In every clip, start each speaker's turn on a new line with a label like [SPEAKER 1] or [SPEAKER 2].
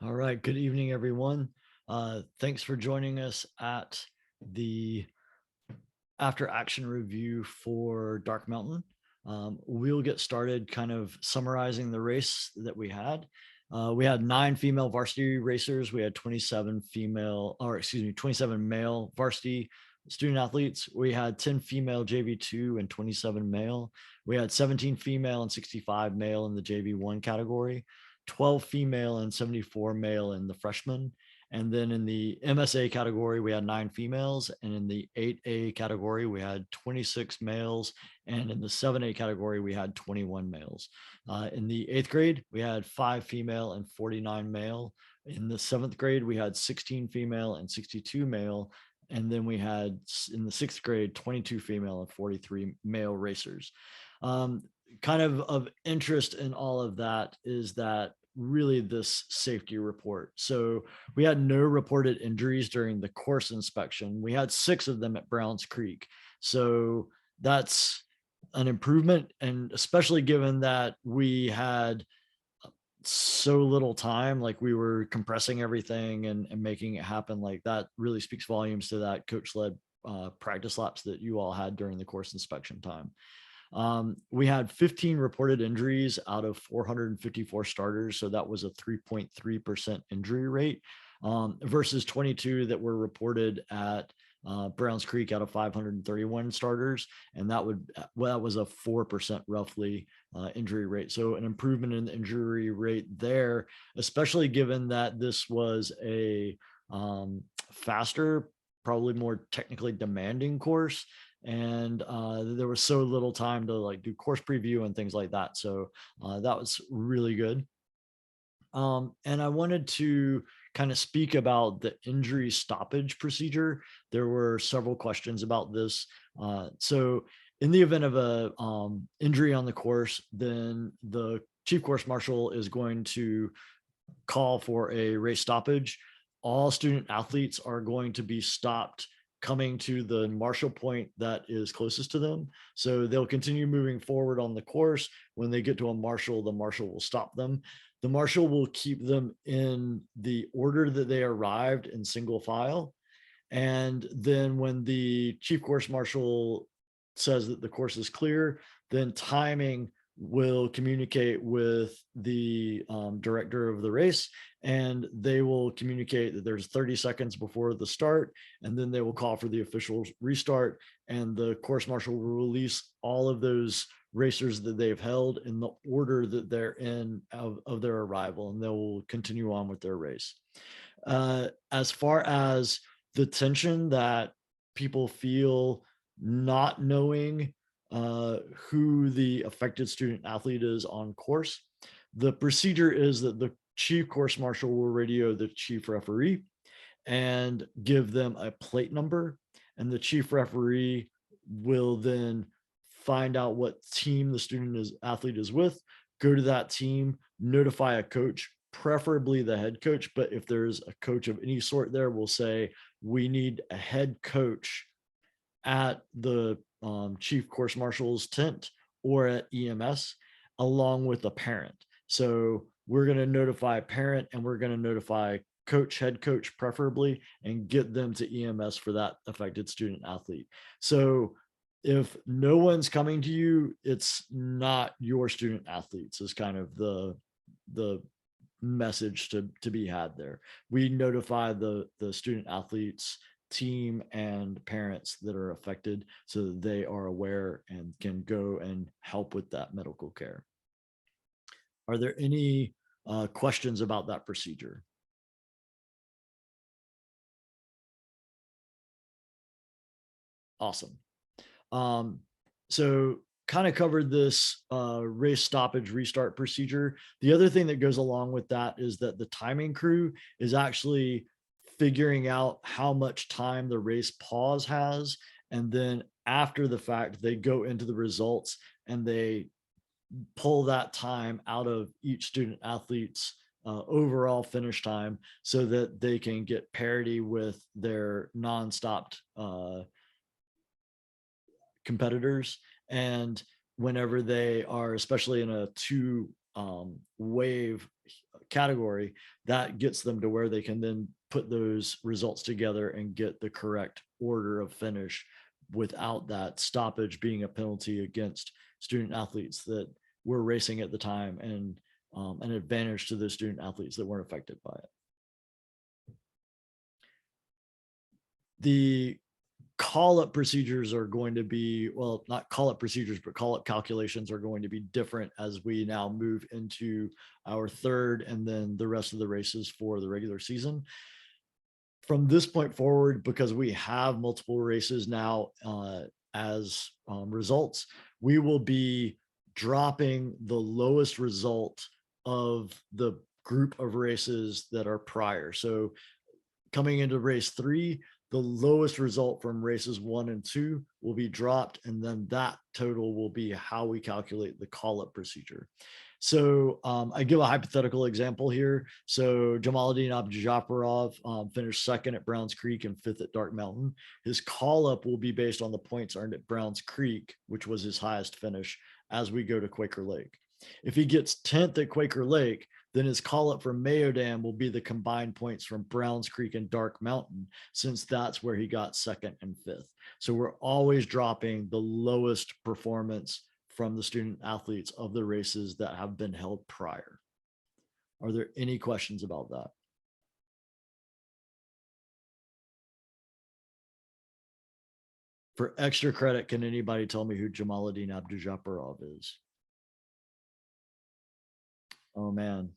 [SPEAKER 1] All right. Good evening, everyone. Thanks for joining us at the after action review for Dark Mountain. We'll get started kind of summarizing the race that we had. We had 9 female varsity racers. We had 27 male varsity student athletes. We had 10 female JV2 and 27 male. We had 17 female and 65 male in the JV1 category, 12 female and 74 male in the freshman. And then in the MSA category, we had 9 females. And in the 8A category, we had 26 males. And in the 7A category, we had 21 males. In the 8th grade, we had 5 female and 49 male. In the 7th grade, we had 16 female and 62 male. And then we had in the 6th grade, 22 female and 43 male racers. Kind of interest in all of that is that really this safety report. So we had no reported injuries during the course inspection. We had 6 of them at Browns Creek. So that's an improvement. And especially given that we had so little time, like we were compressing everything and making it happen, like that really speaks volumes to that coach led practice laps that you all had during the course inspection time. We had 15 reported injuries out of 454 starters. So that was a 3.3% injury rate versus 22 that were reported at Browns Creek out of 531 starters. And that was a 4% roughly injury rate. So an improvement in the injury rate there, especially given that this was a faster, probably more technically demanding course. And there was so little time to like do course preview and things like that. So that was really good. And I wanted to kind of speak about the injury stoppage procedure. There were several questions about this. So in the event of a injury on the course, then the chief course marshal is going to call for a race stoppage. All student athletes are going to be stopped coming to the marshal point that is closest to them. So they'll continue moving forward on the course. When they get to a marshal, the marshal will stop them. The marshal will keep them in the order that they arrived in single file. And then when the chief course marshal says that the course is clear, then timing will communicate with the director of the race, and they will communicate that there's 30 seconds before the start, and then they will call for the official restart, and the course marshal will release all of those racers that they've held in the order that they're in of their arrival, and they will continue on with their race. As far as the tension that people feel not knowing who the affected student athlete is on course, the procedure is that the chief course marshal will radio the chief referee and give them a plate number, and the chief referee will then find out what team the athlete is with, go to that team, notify a coach, preferably the head coach, but if there's a coach of any sort there, we'll say we need a head coach at the chief course marshal's tent or at EMS, along with a parent. So we're going to notify parent and we're going to notify coach, head coach, preferably, and get them to EMS for that affected student athlete. So if no one's coming to you, it's not your student athletes is kind of the message to be had there. We notify the student athletes team and parents that are affected so that they are aware and can go and help with that medical care. Are there any questions about that procedure? Awesome. So kind of covered this race stoppage restart procedure. The other thing that goes along with that is that the timing crew is actually figuring out how much time the race pause has. And then after the fact, they go into the results and they pull that time out of each student athlete's overall finish time so that they can get parity with their non-stopped competitors. And whenever they are, especially in a 2 wave category, that gets them to where they can then put those results together and get the correct order of finish without that stoppage being a penalty against student athletes that were racing at the time, and an advantage to those student athletes that weren't affected by it. The call-up procedures are going to be, well, not call-up procedures, but call-up calculations are going to be different as we now move into our third and then the rest of the races for the regular season. From this point forward, because we have multiple races now as results, we will be dropping the lowest result of the group of races that are prior. So coming into race 3, the lowest result from races 1 and 2 will be dropped, and then that total will be how we calculate the call-up procedure. So I give a hypothetical example here. So Jamaluddin Abdujaparov finished second at Browns Creek and 5th at Dark Mountain. His call-up will be based on the points earned at Browns Creek, which was his highest finish, as we go to Quaker Lake. If he gets 10th at Quaker Lake, then his call-up for Mayo Dam will be the combined points from Browns Creek and Dark Mountain, since that's where he got 2nd and 5th. So we're always dropping the lowest performance from the student athletes of the races that have been held prior. Are there any questions about that? For extra credit, can anybody tell me who Jamaluddin Abdujaparov is? Oh man.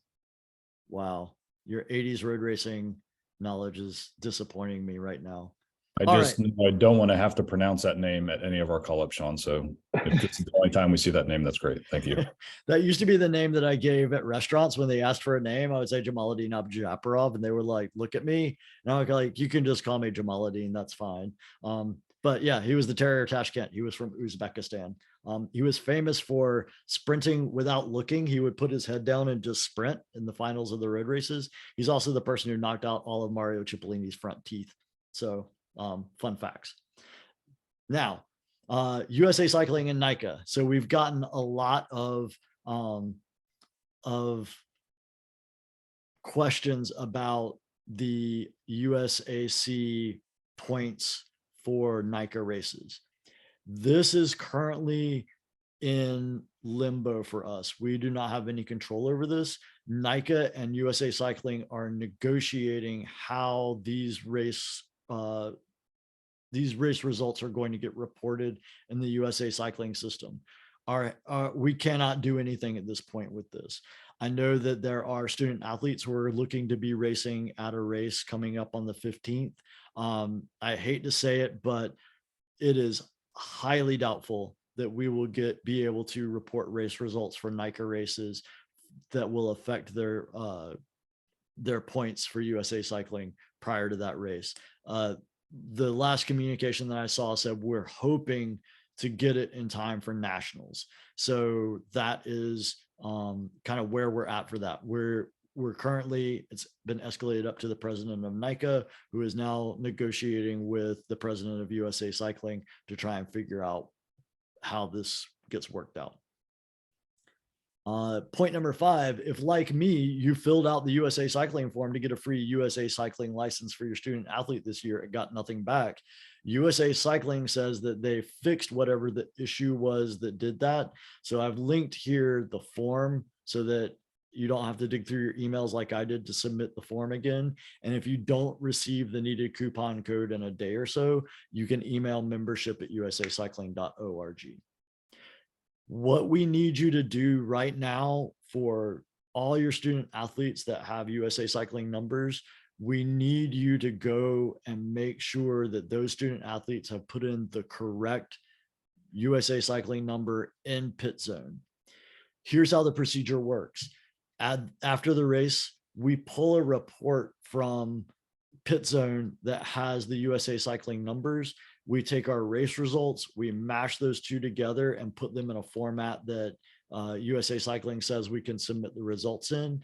[SPEAKER 1] Wow. Your 80s road racing knowledge is disappointing me right now.
[SPEAKER 2] I don't want to have to pronounce that name at any of our call-ups, Sean. So if this is the only time we see that name, that's great. Thank you.
[SPEAKER 1] That used to be the name that I gave at restaurants when they asked for a name. I would say Jamaluddin Abdujaparov, and they were like, "Look at me," and I was like, "You can just call me Jamaluddin. That's fine." But yeah, he was the Terrier Tashkent. He was from Uzbekistan. He was famous for sprinting without looking. He would put his head down and just sprint in the finals of the road races. He's also the person who knocked out all of Mario Cipollini's front teeth. So fun facts. Now, USA Cycling and NICA. So we've gotten a lot of questions about the USAC points for NICA races. This is currently in limbo for us. We do not have any control over this. NICA and USA Cycling are negotiating how these race results are going to get reported in the USA Cycling system. We cannot do anything at this point with this. I know that there are student athletes who are looking to be racing at a race coming up on the 15th. I hate to say it, but it is highly doubtful that we will be able to report race results for NICA races that will affect their points for USA Cycling prior to that race. The last communication that I saw said we're hoping to get it in time for nationals. So that is kind of where we're at for that. We're currently, it's been escalated up to the president of NICA, who is now negotiating with the president of USA Cycling to try and figure out how this gets worked out. Point number 5, if like me, you filled out the USA Cycling form to get a free USA Cycling license for your student athlete this year, it got nothing back. USA Cycling says that they fixed whatever the issue was that did that. So I've linked here the form so that you don't have to dig through your emails like I did to submit the form again. And if you don't receive the needed coupon code in a day or so, you can email membership@usacycling.org. What we need you to do right now for all your student athletes that have USA Cycling numbers, we need you to go and make sure that those student athletes have put in the correct USA Cycling number in pit zone. Here's how the procedure works. After the race, we pull a report from pit zone that has the USA Cycling numbers. We take our race results, we mash those two together and put them in a format that USA Cycling says we can submit the results in.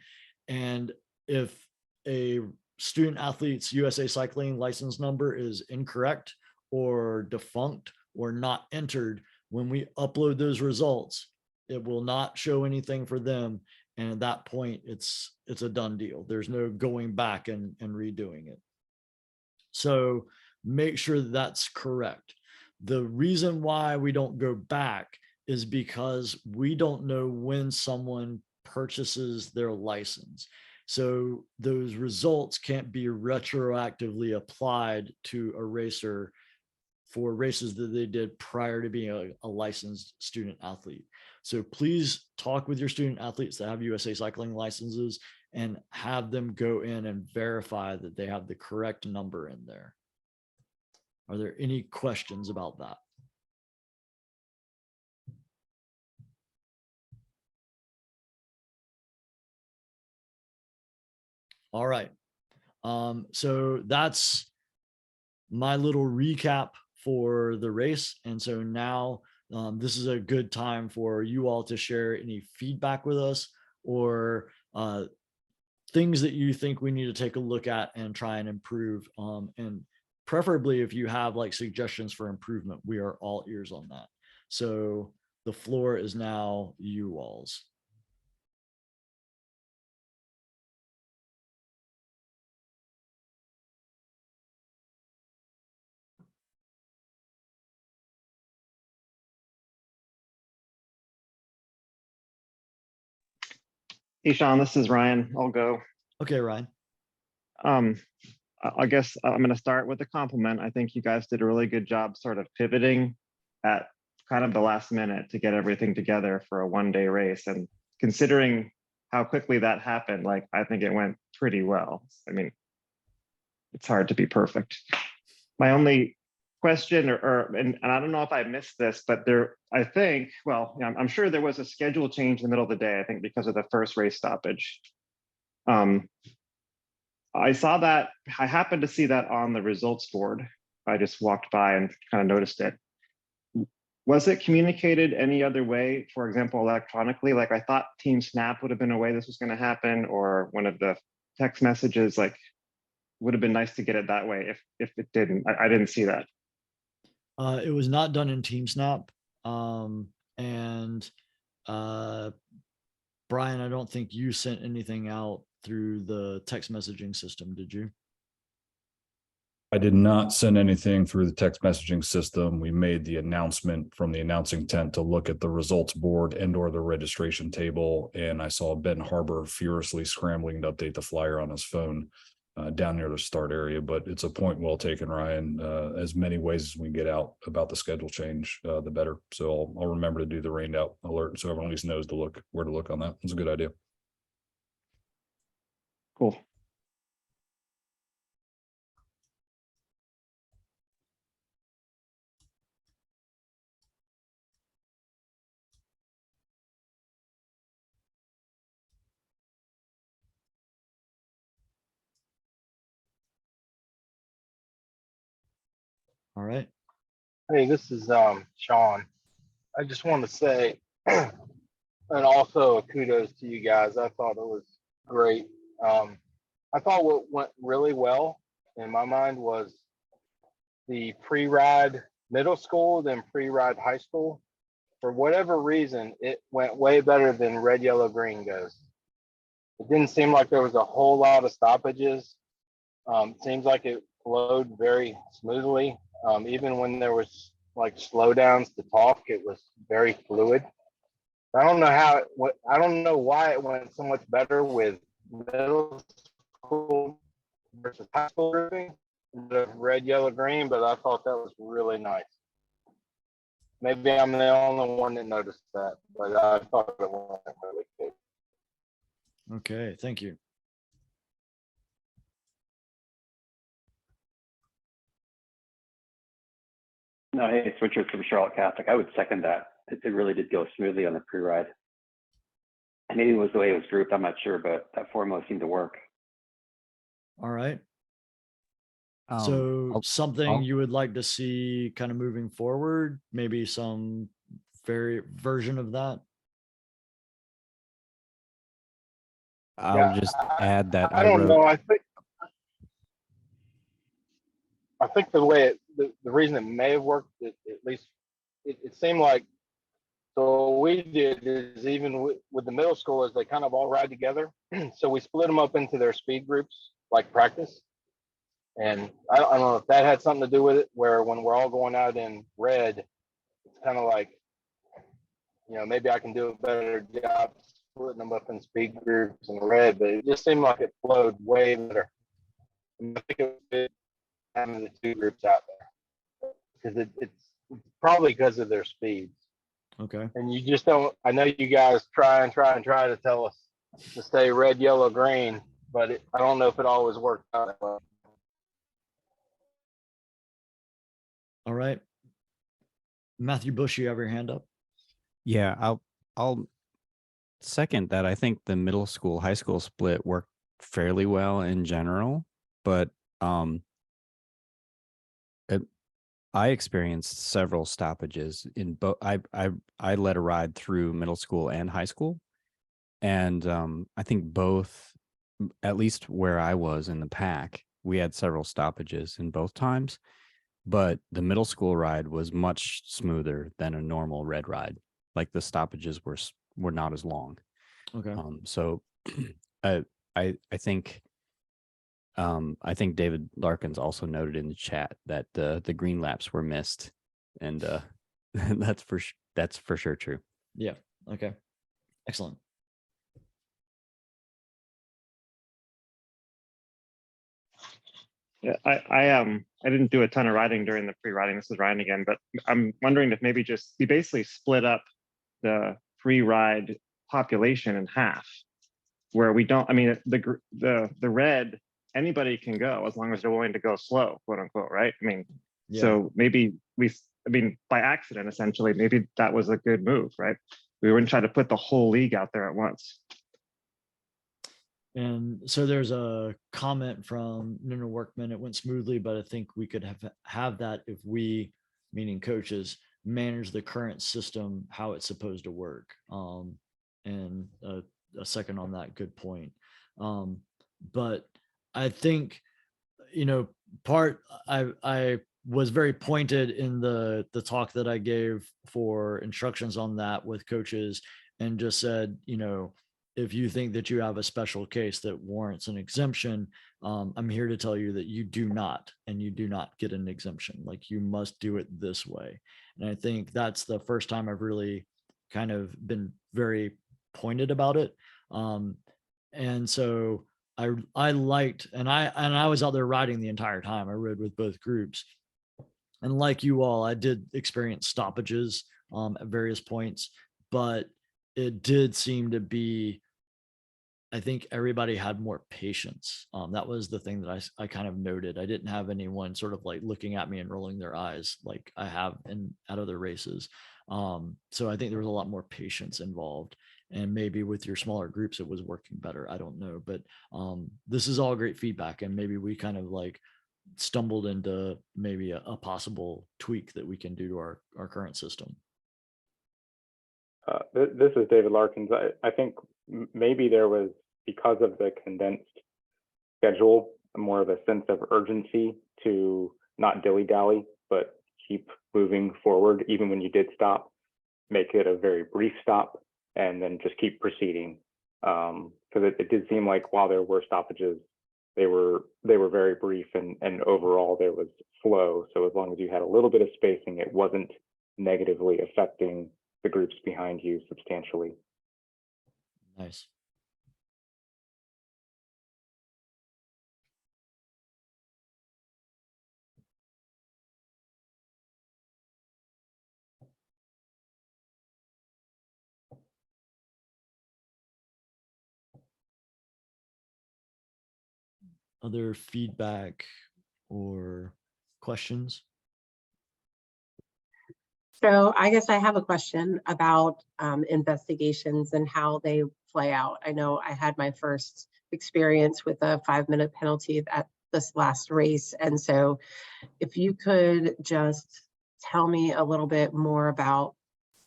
[SPEAKER 1] And if a student athlete's USA Cycling license number is incorrect or defunct or not entered, when we upload those results, it will not show anything for them, And at that point, it's a done deal. There's no going back and redoing it. So make sure that that's correct. The reason why we don't go back is because we don't know when someone purchases their license. So those results can't be retroactively applied to a racer for races that they did prior to being a licensed student athlete. So please talk with your student athletes that have USA cycling licenses and have them go in and verify that they have the correct number in there. Are there any questions about that? All right. So that's my little recap for the race. And so now this is a good time for you all to share any feedback with us or things that you think we need to take a look at and try and improve. And preferably if you have like suggestions for improvement, we are all ears on that. So the floor is now you all's.
[SPEAKER 3] Hey, Sean, this is Ryan. I'll go.
[SPEAKER 1] Okay, Ryan.
[SPEAKER 3] Um, I guess I'm going to start with a compliment. I think you guys did a really good job sort of pivoting at kind of the last minute to get everything together for a one-day race. And considering how quickly that happened, like, I think it went pretty well. I mean, it's hard to be perfect. My only question, and I don't know if I missed this, but I think, well, I'm sure there was a schedule change in the middle of the day, I think because of the first race stoppage. I saw that, I happened to see that on the results board. I just walked by and kind of noticed it. Was it communicated any other way, for example, electronically? Like I thought Team Snap would have been a way this was going to happen, or one of the text messages, like would have been nice to get it that way if it didn't. I didn't see that.
[SPEAKER 1] It was not done in Team Snap. And Brian, I don't think you sent anything out through the text messaging system, did you?
[SPEAKER 2] I did not send anything through the text messaging system. We made the announcement from the announcing tent to look at the results board and or the registration table. And I saw Ben Harbor furiously scrambling to update the flyer on his phone down near the start area. But it's a point well taken, Ryan. As many ways as we can get out about the schedule change, the better. So I'll remember to do the rained out alert so everyone at least knows to look where to look on that. It's a good idea.
[SPEAKER 3] Cool.
[SPEAKER 1] All right.
[SPEAKER 4] Hey, this is Sean. I just want to say, and also kudos to you guys. I thought it was great. I thought what went really well in my mind was the pre-ride middle school than pre-ride high school. For whatever reason, it went way better than red, yellow, green goes. It didn't seem like there was a whole lot of stoppages. Seems like it flowed very smoothly. Even when there was like slowdowns to talk, it was very fluid. I don't know how I don't know why it went so much better with middle school versus high school grouping, the red, yellow, green, but I thought that was really nice. Maybe I'm the only one that noticed that, but I thought it went really good.
[SPEAKER 1] Okay, thank you.
[SPEAKER 5] No, hey, it's Richard from Charlotte Catholic. I would second that. It really did go smoothly on the pre-ride. Maybe it was the way it was grouped, I'm not sure, but that formula seemed to work.
[SPEAKER 1] All right. So something you would like to see kind of moving forward, maybe some version of that.
[SPEAKER 6] I'll just add that
[SPEAKER 4] I don't know. I think the way the reason it may have worked, at least it seemed like So what we did is even with the middle schoolers, they kind of all ride together. So we split them up into their speed groups, like practice. And I don't know if that had something to do with it, where when we're all going out in red, it's kind of like, maybe I can do a better job splitting them up in speed groups in red, but it just seemed like it flowed way better. And I think it was having the two groups out there because it's probably because of their speeds.
[SPEAKER 1] Okay.
[SPEAKER 4] And you just don't, I know you guys try to tell us to stay red, yellow, green, but I don't know if it always worked out that way.
[SPEAKER 1] All right. Matthew Bush, you have your hand up?
[SPEAKER 6] Yeah, I'll second that. I think the middle school, high school split worked fairly well in general, but I experienced several stoppages in both. I led a ride through middle school and high school, and I think both, at least where I was in the pack, we had several stoppages in both times. But the middle school ride was much smoother than a normal red ride. Like the stoppages were not as long.
[SPEAKER 1] Okay.
[SPEAKER 6] So I think David Larkins also noted in the chat that the green laps were missed, and that's for sure true.
[SPEAKER 1] Yeah. Okay. Excellent.
[SPEAKER 3] Yeah, I didn't do a ton of riding during the pre-riding. This is Ryan again, but I'm wondering if maybe just we basically split up the pre-ride population in half, where we don't. I mean, the red, anybody can go as long as they're willing to go slow, quote unquote, right? I mean,
[SPEAKER 1] Yeah.
[SPEAKER 3] so maybe by accident, essentially, maybe that was a good move, right? We wouldn't try to put the whole league out there at once.
[SPEAKER 1] And so there's a comment from Nuna Workman. It went smoothly, but I think we could have that if we, meaning coaches, manage the current system, how it's supposed to work. And a second on that, good point. But I think, I was very pointed in the talk that I gave for instructions on that with coaches, and just said, if you think that you have a special case that warrants an exemption, I'm here to tell you that you do not, and you do not get an exemption. Like, you must do it this way. And I think that's the first time I've really kind of been very pointed about it. And so I liked, and I was out there riding the entire time. I rode with both groups. And like you all, I did experience stoppages at various points, but it did seem to be, I think everybody had more patience. That was the thing that I kind of noted. I didn't have anyone sort of like looking at me and rolling their eyes like I have at other races. So I think there was a lot more patience involved. And maybe with your smaller groups, it was working better. I don't know. But this is all great feedback. And maybe we kind of like stumbled into maybe a possible tweak that we can do to our current system.
[SPEAKER 7] This is David Larkins. I think maybe there was, because of the condensed schedule, more of a sense of urgency to not dilly-dally, but keep moving forward. Even when you did stop, make it a very brief stop, and then just keep proceeding. Because it did seem like while there were stoppages, they were very brief, and overall there was flow. So as long as you had a little bit of spacing, it wasn't negatively affecting the groups behind you substantially.
[SPEAKER 1] Nice. Other feedback or questions?
[SPEAKER 8] So I guess I have a question about investigations and how they play out. I know I had my first experience with a 5-minute penalty at this last race. And so if you could just tell me a little bit more about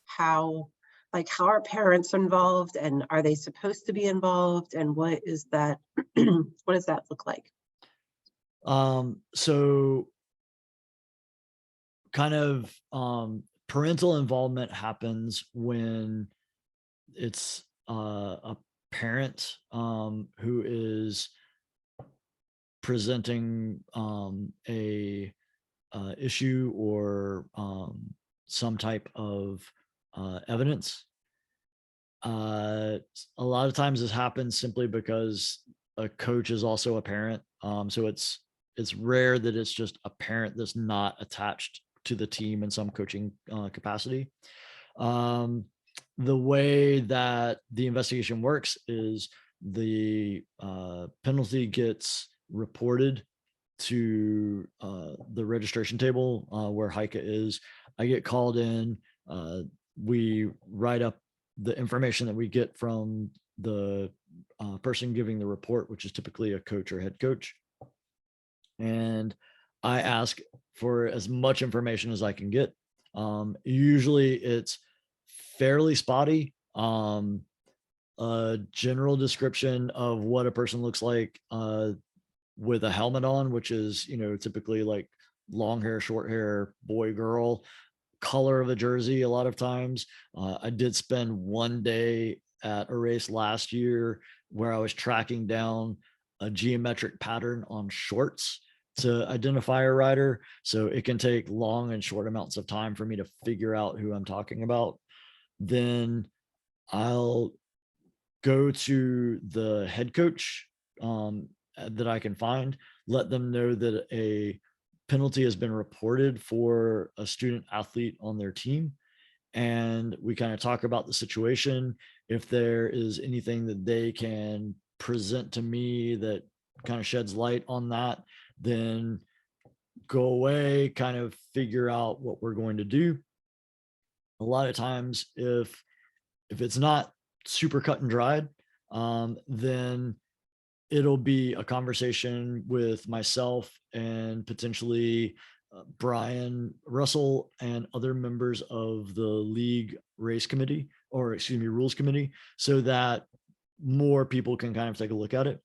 [SPEAKER 8] how are parents involved, and are they supposed to be involved, and what is that, what does that look like?
[SPEAKER 1] So kind of parental involvement happens when it's a parent who is presenting a issue or some type of evidence. A lot of times this happens simply because a coach is also a parent. So it's rare that it's just a parent that's not attached to the team in some coaching capacity. The way that the investigation works is the penalty gets reported to the registration table where HICA is. I get called in. We write up the information that we get from the person giving the report, which is typically a coach or head coach. And I ask for as much information as I can get. Usually it's fairly spotty. A general description of what a person looks like with a helmet on, which is, typically like long hair, short hair, boy, girl, color of a jersey. A lot of times I did spend one day at a race last year where I was tracking down a geometric pattern on shorts to identify a rider. So it can take long and short amounts of time for me to figure out who I'm talking about. Then I'll go to the head coach that I can find, let them know that a penalty has been reported for a student athlete on their team. And we kind of talk about the situation. If there is anything that they can present to me that kind of sheds light on that, then go away, kind of figure out what we're going to do. A lot of times, if it's not super cut and dried, then it'll be a conversation with myself and potentially Brian Russell and other members of the league race committee, or excuse me, rules committee, so that more people can kind of take a look at it.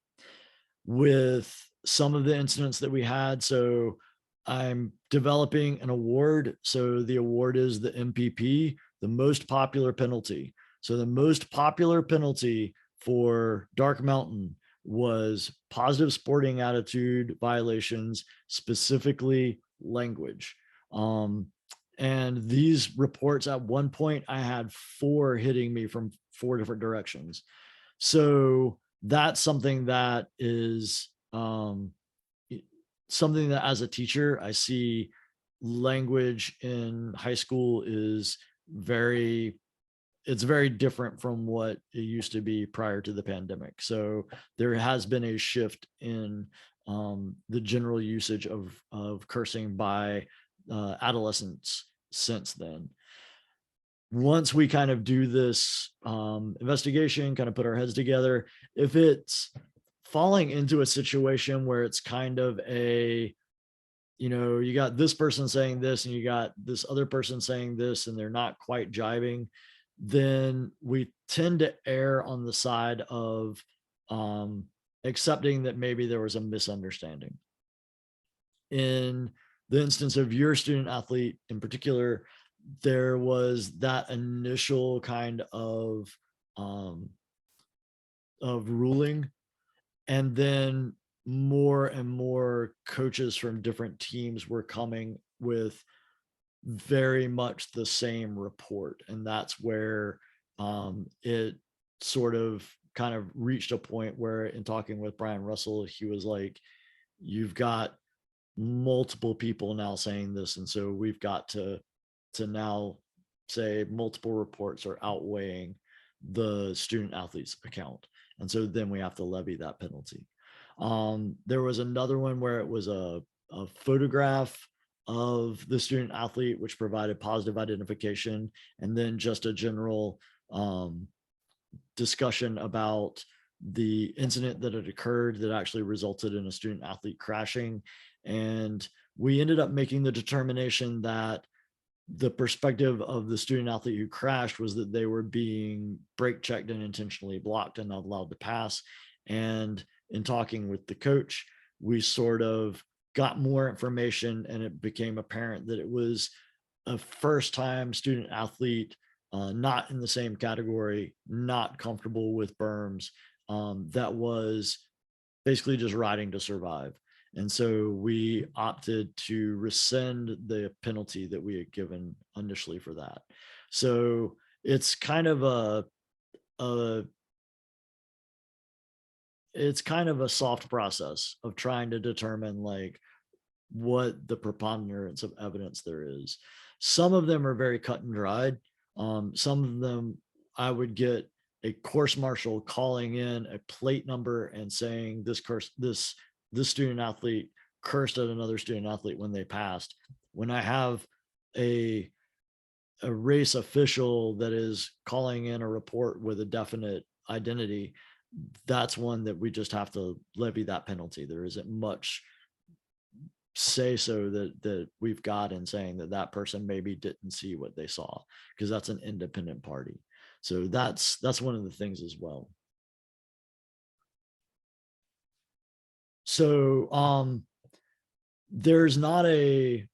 [SPEAKER 1] With some of the incidents that we had, so I'm developing an award. So the award is the MPP, the most popular penalty. So the most popular penalty for Dark Mountain was positive sporting attitude violations, specifically language. And these reports, at one point, I had 4 hitting me from 4 different directions. So that's something that is something that, as a teacher, I see language in high school is it's very different from what it used to be prior to the pandemic. So there has been a shift in the general usage of cursing by adolescents since then. Once we kind of do this investigation, kind of put our heads together, if it's falling into a situation where it's kind of you got this person saying this and you got this other person saying this and they're not quite jiving, then we tend to err on the side of accepting that maybe there was a misunderstanding. In the instance of your student athlete in particular, there was that initial kind of ruling, and then more and more coaches from different teams were coming with very much the same report. And that's where it sort of kind of reached a point where, in talking with Brian Russell, he was like, you've got multiple people now saying this. And so we've got to now say multiple reports are outweighing the student athlete's account. And so then we have to levy that penalty. There was another one where it was a photograph of the student athlete, which provided positive identification, and then just a general discussion about the incident that had occurred that actually resulted in a student athlete crashing. And we ended up making the determination that the perspective of the student athlete who crashed was that they were being brake checked and intentionally blocked and not allowed to pass. And in talking with the coach, we sort of got more information, and it became apparent that it was a first-time student athlete, not in the same category, not comfortable with berms, that was basically just riding to survive. And so we opted to rescind the penalty that we had given initially for that. So it's kind of it's kind of a soft process of trying to determine like what the preponderance of evidence there is. Some of them are very cut and dried. Some of them I would get a course marshal calling in a plate number and saying this student athlete cursed at another student athlete when they passed. When I have a race official that is calling in a report with a definite identity, that's one that we just have to levy that penalty. There isn't much say so that we've got in saying that that person maybe didn't see what they saw, because that's an independent party. So that's one of the things as well. So there's not a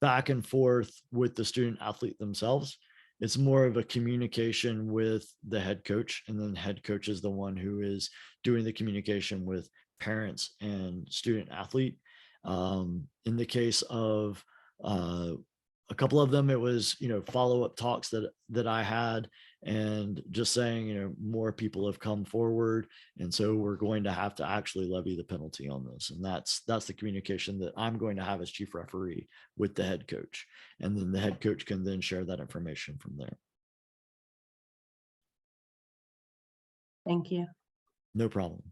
[SPEAKER 1] back and forth with the student athlete themselves. It's more of a communication with the head coach, and then head coach is the one who is doing the communication with parents and student athlete. In the case of a couple of them, it was, follow-up talks that I had, and just saying, more people have come forward, and so we're going to have to actually levy the penalty on this. And that's the communication that I'm going to have as chief referee with the head coach, and then the head coach can then share that information from there.
[SPEAKER 8] Thank you.
[SPEAKER 1] No problem.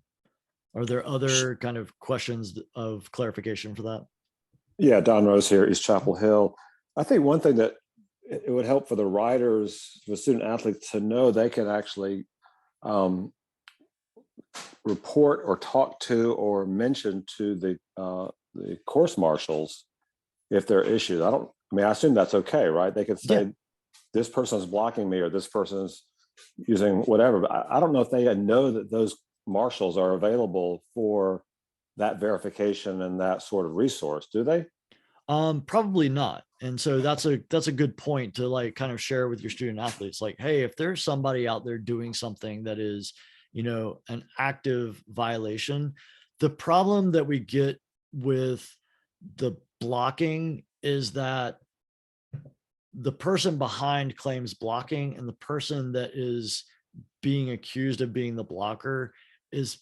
[SPEAKER 1] Are there other kind of questions of clarification for that?
[SPEAKER 9] Yeah, Don Rose here, East Chapel Hill. I think one thing that it would help for the riders, the student athletes, to know they can actually report or talk to or mention to the course marshals if there are issues. I assume that's okay, right? They could say, this person's blocking me, or this person's using whatever. But I don't know if they know that those marshals are available for that verification and that sort of resource, do they?
[SPEAKER 1] Probably not. And so that's a good point to like kind of share with your student athletes. Like, hey, if there's somebody out there doing something that is, an active violation, the problem that we get with the blocking is that the person behind claims blocking, and the person that is being accused of being the blocker is,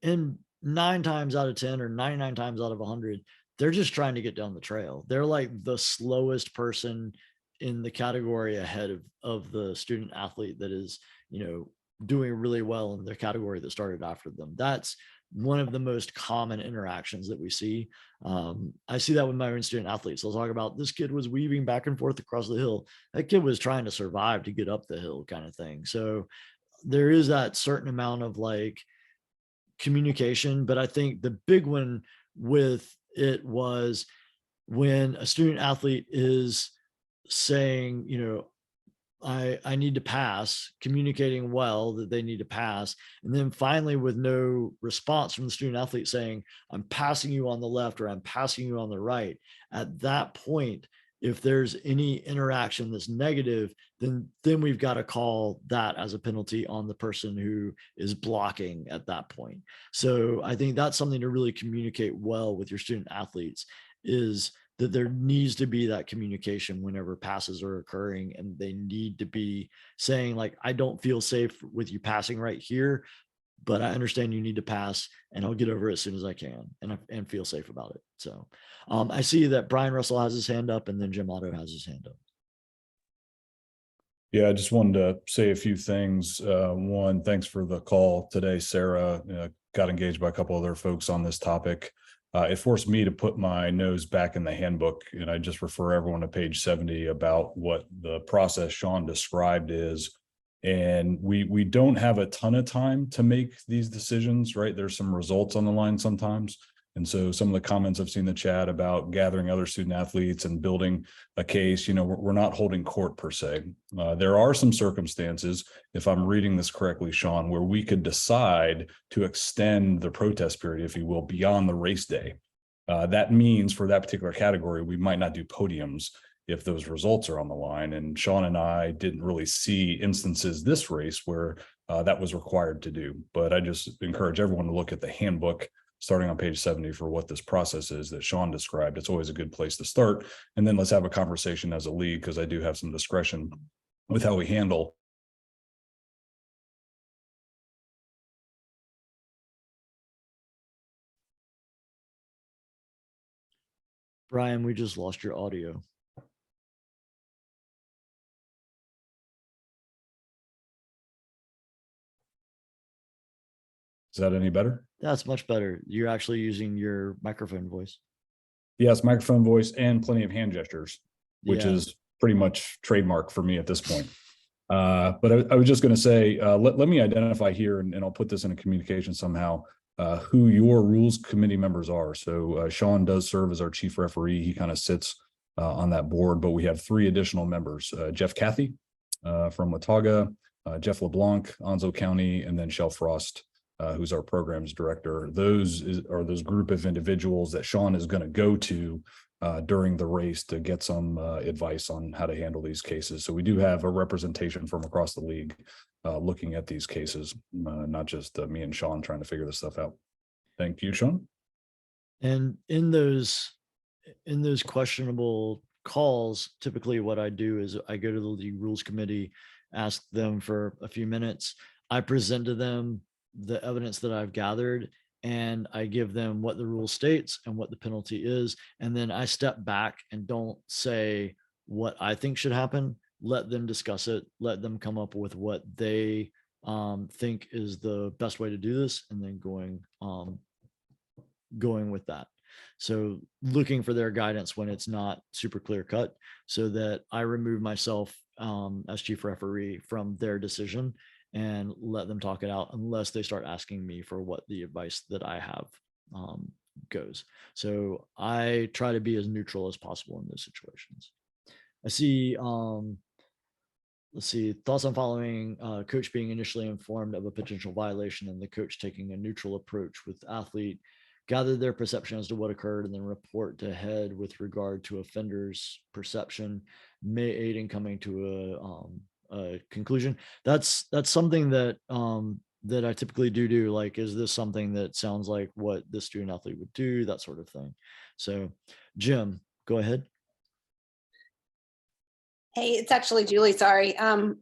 [SPEAKER 1] in 9 times out of 10 or 99 times out of 100, they're just trying to get down the trail. They're like the slowest person in the category ahead of the student athlete that is, doing really well in their category that started after them. That's one of the most common interactions that we see. I see that with my own student athletes. They'll talk about, this kid was weaving back and forth across the hill. That kid was trying to survive to get up the hill, kind of thing. So there is that certain amount of like communication, but I think the big one with it was when a student athlete is saying, I need to pass, communicating well that they need to pass. And then finally, with no response from the student athlete saying, I'm passing you on the left, or I'm passing you on the right. At that point, if there's any interaction that's negative, then we've got to call that as a penalty on the person who is blocking at that point. So I think that's something to really communicate well with your student athletes, is that there needs to be that communication whenever passes are occurring, and they need to be saying like, I don't feel safe with you passing right here, but I understand you need to pass, and I'll get over it as soon as I can, and feel safe about it. So I see that Brian Russell has his hand up, and then Jim Otto has his hand up.
[SPEAKER 2] Yeah, I just wanted to say a few things. One, thanks for the call today, Sarah. Got engaged by a couple other folks on this topic. It forced me to put my nose back in the handbook, and I just refer everyone to page 70 about what the process Sean described is. And we don't have a ton of time to make these decisions, right? There's some results on the line sometimes. And so some of the comments I've seen in the chat about gathering other student athletes and building a case, we're not holding court per se. There are some circumstances, if I'm reading this correctly, Sean, where we could decide to extend the protest period, if you will, beyond the race day. That means for that particular category, we might not do podiums if those results are on the line. And Sean and I didn't really see instances this race where that was required to do. But I just encourage everyone to look at the handbook starting on page 70 for what this process is that Sean described. It's always a good place to start. And then let's have a conversation as a league, because I do have some discretion with how we handle.
[SPEAKER 1] Brian, we just lost your audio.
[SPEAKER 2] Is that any better?
[SPEAKER 1] That's much better. You're actually using your microphone voice.
[SPEAKER 2] Yes, microphone voice and plenty of hand gestures, which
[SPEAKER 1] Yeah.
[SPEAKER 2] is pretty much trademark for me at this point. But I was just going to say, let me identify here, and I'll put this in a communication somehow, who your rules committee members are. So Sean does serve as our chief referee. He kind of sits on that board, but we have 3 additional members, Jeff Cathy from Watauga, Jeff LeBlanc, Onzo County, and then Shel Frost, who's our programs director. Those are those group of individuals that Sean is going to go to during the race to get some advice on how to handle these cases. So we do have a representation from across the league looking at these cases, not just me and Sean trying to figure this stuff out. Thank you, Sean.
[SPEAKER 1] And in those questionable calls, typically what I do is I go to the league rules committee, ask them for a few minutes. I present to them the evidence that I've gathered, and I give them what the rule states and what the penalty is. And then I step back and don't say what I think should happen. Let them discuss it. Let them come up with what they think is the best way to do this, and then going with that. So looking for their guidance when it's not super clear cut, so that I remove myself as chief referee from their decision and let them talk it out, unless they start asking me for what the advice that I have goes. So I try to be as neutral as possible in those situations. I see, let's see, thoughts on following coach being initially informed of a potential violation and the coach taking a neutral approach with athlete, gather their perception as to what occurred, and then report to head with regard to offender's perception may aid in coming to a conclusion. That's something that that I typically do. Like, is this something that sounds like what the student athlete would do, that sort of thing. So Jim, go ahead.
[SPEAKER 10] Hey, it's actually Julie, sorry. I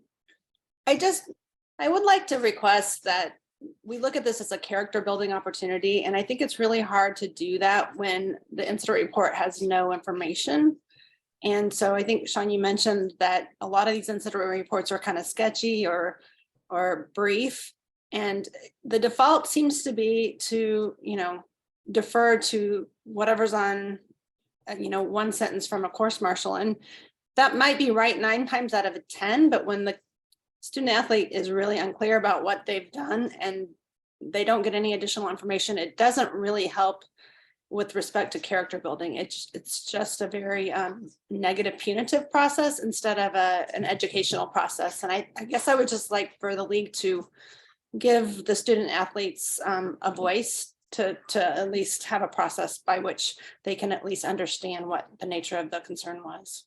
[SPEAKER 10] would like to request that we look at this as a character building opportunity. And I think it's really hard to do that when the incident report has no information. And so I think, Sean, you mentioned that a lot of these incident reports are kind of sketchy or brief. And the default seems to be to, defer to whatever's on, one sentence from a course marshal. And that might be right 9 times out of 10, but when the student athlete is really unclear about what they've done and they don't get any additional information, it doesn't really help with respect to character building. It's just a very negative punitive process instead of an educational process. And I guess I would just like for the league to give the student athletes a voice to at least have a process by which they can at least understand what the nature of the concern was.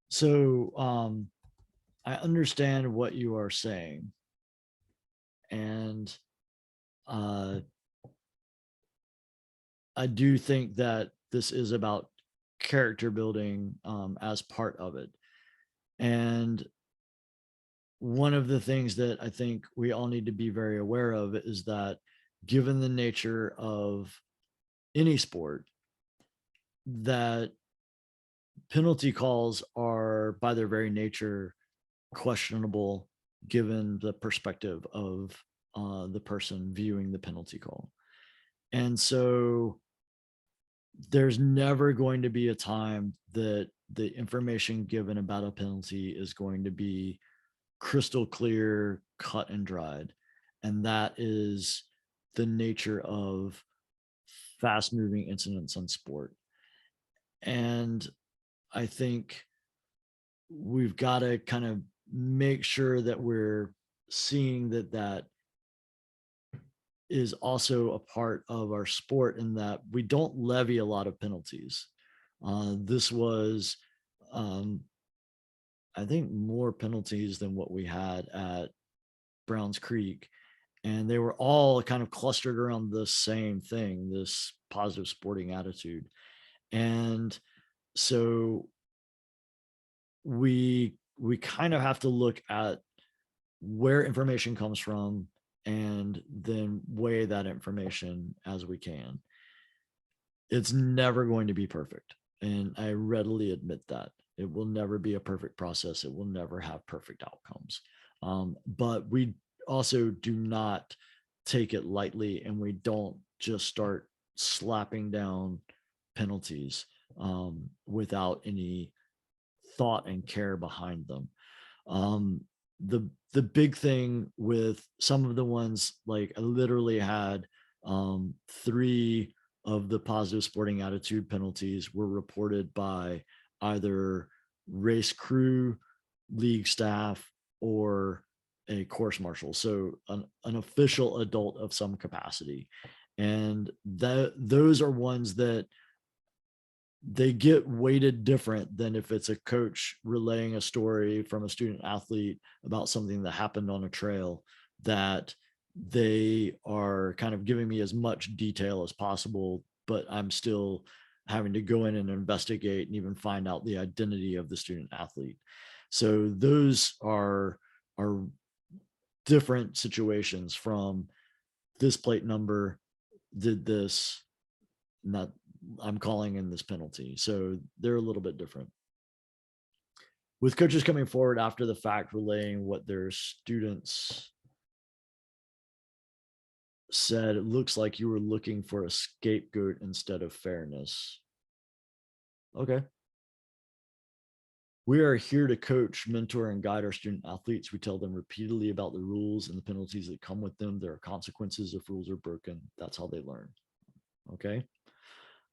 [SPEAKER 1] So I understand what you are saying, and I do think that this is about character building as part of it. And one of the things that I think we all need to be very aware of is that, given the nature of any sport, that penalty calls are by their very nature questionable given the perspective of the person viewing the penalty call. And so there's never going to be a time that the information given about a penalty is going to be crystal clear, cut and dried. And that is the nature of fast moving incidents on sport. And I think we've got to kind of make sure that we're seeing that is also a part of our sport, in that we don't levy a lot of penalties. This was, I think, more penalties than what we had at Browns Creek. And they were all kind of clustered around the same thing, this positive sporting attitude. And so we kind of have to look at where information comes from and then weigh that information as we can. It's never going to be perfect. And I readily admit that. It will never be a perfect process. It will never have perfect outcomes. But we also do not take it lightly, and we don't just start slapping down penalties without any thought and care behind them. The big thing with some of the ones, like I literally had 3 of the positive sporting attitude penalties were reported by either race crew, league staff, or a course marshal. So an official adult of some capacity. And those are ones that they get weighted different than if it's a coach relaying a story from a student athlete about something that happened on a trail, that they are kind of giving me as much detail as possible, but I'm still having to go in and investigate and even find out the identity of the student athlete. So those are different situations from this plate number did this, not I'm calling in this penalty. So they're a little bit different. With coaches coming forward after the fact, relaying what their students said, it looks like you were looking for a scapegoat instead of fairness. Okay. We are here to coach, mentor, and guide our student athletes. We tell them repeatedly about the rules and the penalties that come with them. There are consequences if rules are broken. That's how they learn. Okay.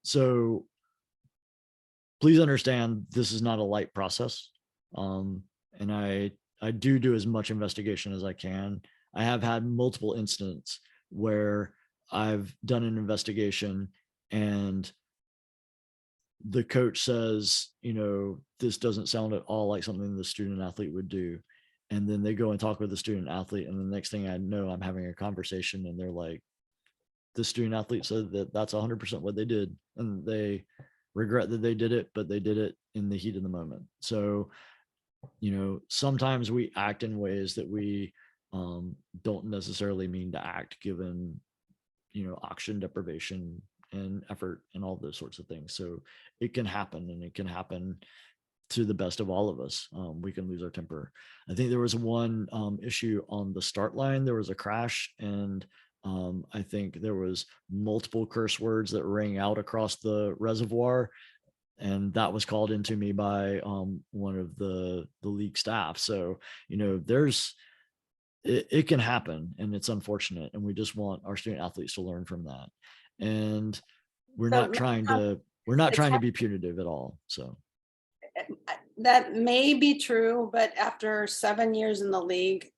[SPEAKER 1] So please understand, this is not a light process. And I do as much investigation as I can. I have had multiple incidents where I've done an investigation and the coach says, this doesn't sound at all like something the student athlete would do. And then they go and talk with the student athlete. And the next thing I know, I'm having a conversation and they're like, the student athlete said that that's 100% what they did. And they regret that they did it, but they did it in the heat of the moment. So, sometimes we act in ways that we don't necessarily mean to act, given, oxygen deprivation and effort and all those sorts of things. So it can happen, and it can happen to the best of all of us. We can lose our temper. I think there was one issue on the start line. There was a crash, and I think there was multiple curse words that rang out across the reservoir, and that was called into me by one of the league staff. So, it can happen, and it's unfortunate, and we just want our student athletes to learn from that. And we're not trying to be punitive at all. So
[SPEAKER 10] that may be true, but after 7 years in the league,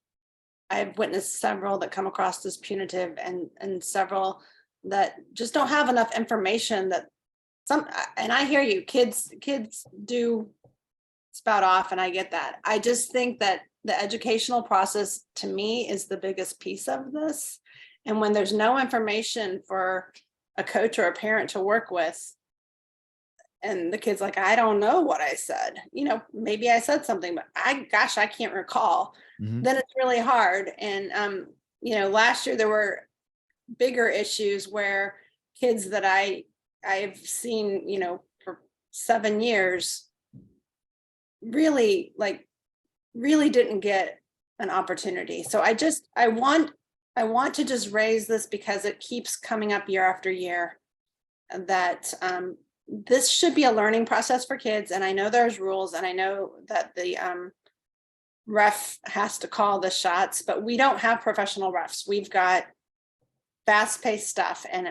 [SPEAKER 10] I've witnessed several that come across as punitive, and several that just don't have enough information. That and I hear you, kids do spout off, and I get that. I just think that the educational process, to me, is the biggest piece of this. And when there's no information for a coach or a parent to work with, and the kid's like, I don't know what I said, maybe I said something, but I can't recall.
[SPEAKER 1] Mhm.
[SPEAKER 10] Then it's really hard. And, last year there were bigger issues where kids that I've seen, for 7 years, really like really didn't get an opportunity. So I want to just raise this because it keeps coming up year after year, that this should be a learning process for kids. And I know there's rules, and I know that the ref has to call the shots, but we don't have professional refs. We've got fast-paced stuff, and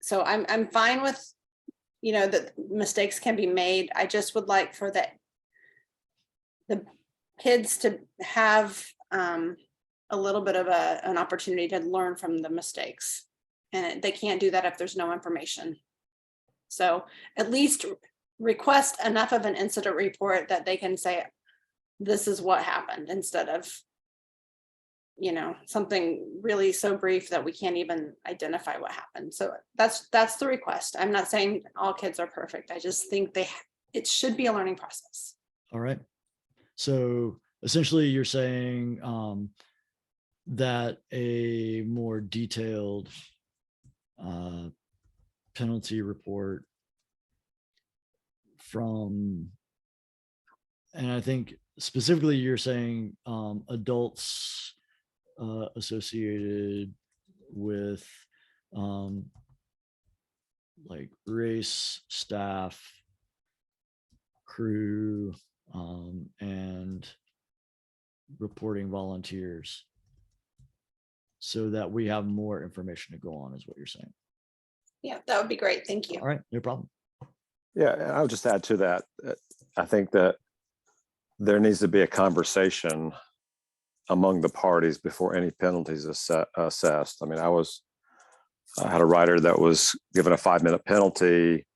[SPEAKER 10] so I'm fine with, that mistakes can be made. I just would like for the kids to have a little bit of an opportunity to learn from the mistakes, and they can't do that if there's no information. So at least request enough of an incident report that they can say, this is what happened, instead of, something really so brief that we can't even identify what happened. So that's the request. I'm not saying all kids are perfect. I just think it should be a learning process.
[SPEAKER 1] All right. So essentially you're saying that a more detailed penalty report and I think specifically you're saying adults associated with like race, staff, crew, and reporting volunteers, so that we have more information to go on, is what you're saying.
[SPEAKER 10] Yeah, that would be great. Thank you.
[SPEAKER 1] All right, no problem.
[SPEAKER 9] Yeah, and I would just add to that, I think that there needs to be a conversation among the parties before any penalties assessed. I mean, I had a rider that was given a 5-minute penalty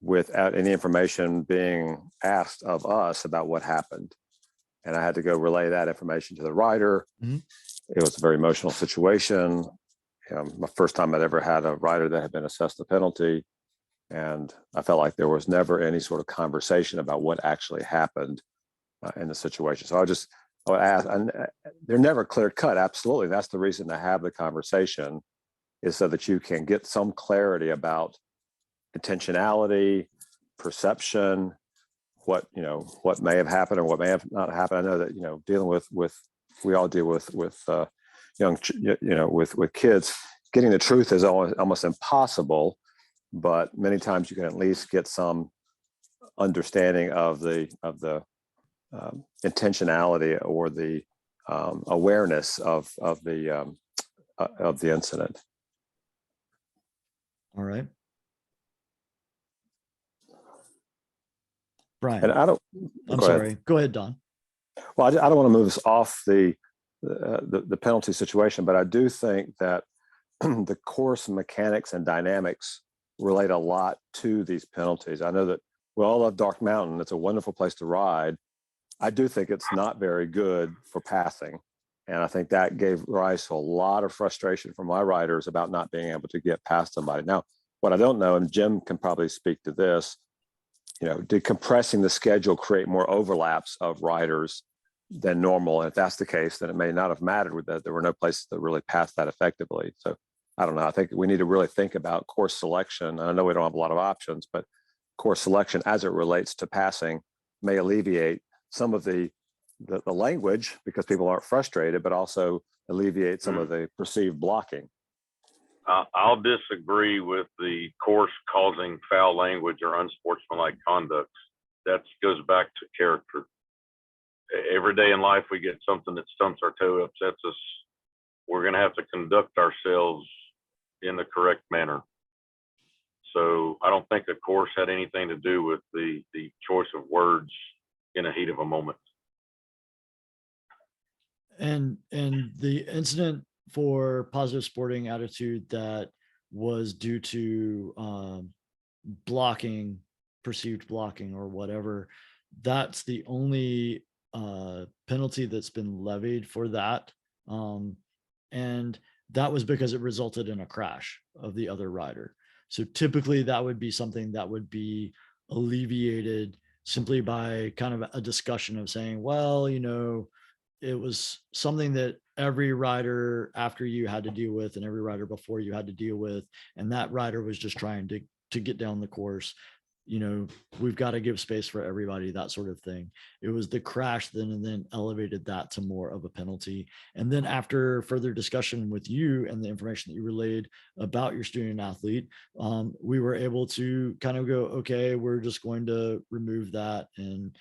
[SPEAKER 9] without any information being asked of us about what happened. And I had to go relay that information to the rider.
[SPEAKER 1] Mhm.
[SPEAKER 9] It was a very emotional situation. My first time I'd ever had a rider that had been assessed a penalty. And I felt like there was never any sort of conversation about what actually happened in the situation. So I would ask, and they're never clear cut. Absolutely. That's the reason to have the conversation, is so that you can get some clarity about intentionality, perception, what may have happened or what may have not happened. I know that, dealing with we all deal with with kids, getting the truth is almost impossible, but many times you can at least get some understanding of the intentionality or the awareness of the incident.
[SPEAKER 1] All right. Brian,
[SPEAKER 9] And I don't.
[SPEAKER 1] I'm
[SPEAKER 9] go ahead.
[SPEAKER 1] sorry. Go ahead, Don.
[SPEAKER 9] Well, I don't want to move us off the penalty situation, but I do think that the course mechanics and dynamics relate a lot to these penalties. I know that we all love Dark Mountain. It's a wonderful place to ride. I do think it's not very good for passing. And I think that gave rise to a lot of frustration from my riders about not being able to get past somebody. Now, what I don't know, and Jim can probably speak to this, did compressing the schedule create more overlaps of riders than normal? And if that's the case, then it may not have mattered with that. There were no places that really passed that effectively. So I don't know. I think we need to really think about course selection. I know we don't have a lot of options, but course selection as it relates to passing may alleviate some of the language, because people aren't frustrated, but also alleviate some of the perceived blocking.
[SPEAKER 11] I'll disagree with the course causing foul language or unsportsmanlike conduct. That goes back to character. Every day in life, we get something that stumps our toe, upsets us. We're going to have to conduct ourselves in the correct manner. So I don't think the course had anything to do with the choice of words in a heat of a moment. And
[SPEAKER 1] the incident for positive sporting attitude that was due to blocking, perceived blocking or whatever, that's the only penalty that's been levied for that. And that was because it resulted in a crash of the other rider. So typically that would be something that would be alleviated simply by kind of a discussion of saying, well, it was something that every rider after you had to deal with and every rider before you had to deal with. And that rider was just trying to get down the course. we've got to give space for everybody, that sort of thing. It was the crash then, and then elevated that to more of a penalty. And then after further discussion with you and the information that you relayed about your student athlete, we were able to kind of go, okay, we're just going to remove that and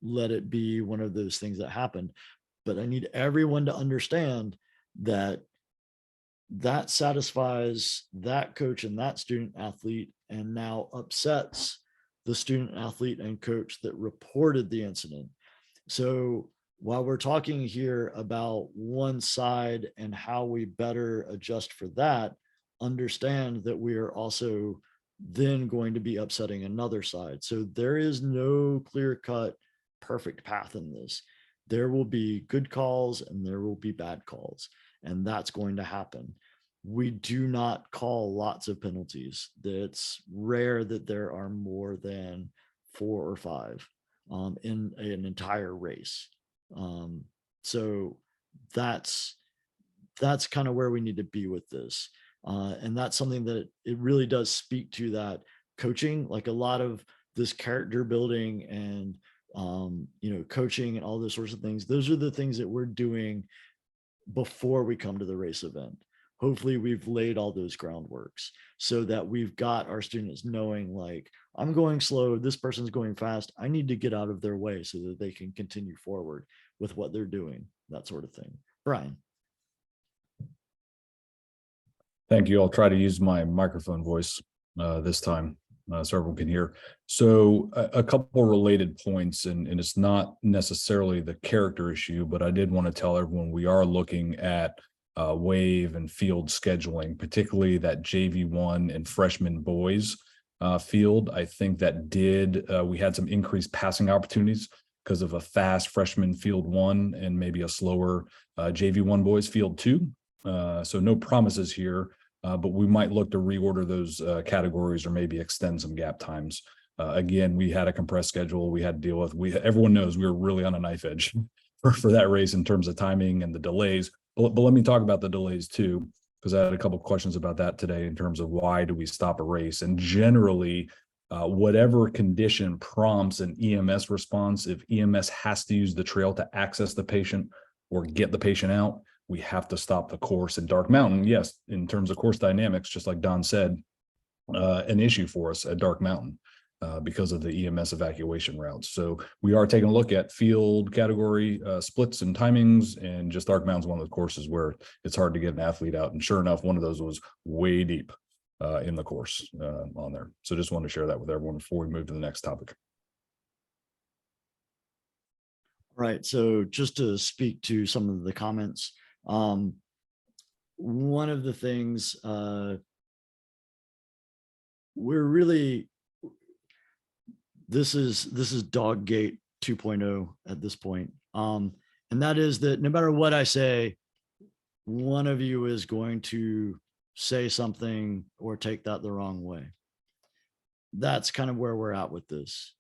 [SPEAKER 1] let it be one of those things that happened. But I need everyone to understand that that satisfies that coach and that student athlete, and now upsets the student athlete and coach that reported the incident. So while we're talking here about one side and how we better adjust for that, understand that we are also then going to be upsetting another side. So there is no clear-cut perfect path in this. There will be good calls and there will be bad calls, and that's going to happen. We do not call lots of penalties. It's rare that there are more than 4 or 5 in an entire race. So that's kind of where we need to be with this. And that's something that it really does speak to that coaching, like a lot of this character building and coaching and all those sorts of things. Those are the things that we're doing before we come to the race event. Hopefully we've laid all those groundworks so that we've got our students knowing, like, I'm going slow, this person's going fast, I need to get out of their way so that they can continue forward with what they're doing, that sort of thing. Brian.
[SPEAKER 2] Thank you. I'll try to use my microphone voice this time so everyone can hear. So a couple related points, and it's not necessarily the character issue, but I did want to tell everyone we are looking at wave and field scheduling, particularly that JV1 and freshman boys field. I think that we had some increased passing opportunities because of a fast freshman field 1 and maybe a slower JV1 boys field 2. So no promises here, but we might look to reorder those categories or maybe extend some gap times. Again, we had a compressed schedule we had to deal with. Everyone knows we were really on a knife edge for that race in terms of timing and the delays. But let me talk about the delays too, because I had a couple of questions about that today in terms of why do we stop a race? And generally, whatever condition prompts an EMS response, if EMS has to use the trail to access the patient or get the patient out, we have to stop the course. In Dark Mountain, yes, in terms of course dynamics, just like Don said, an issue for us at Dark Mountain because of the EMS evacuation routes. So we are taking a look at field category splits and timings, and just Dark Mountain's one of the courses where it's hard to get an athlete out. And sure enough, one of those was way deep in the course on there. So just wanted to share that with everyone before we move to the next topic.
[SPEAKER 1] Right. So just to speak to some of the comments, one of the things we're really, this is Doggate 2.0 at this point. And that is that no matter what I say, one of you is going to say something or take that the wrong way. That's kind of where we're at with this.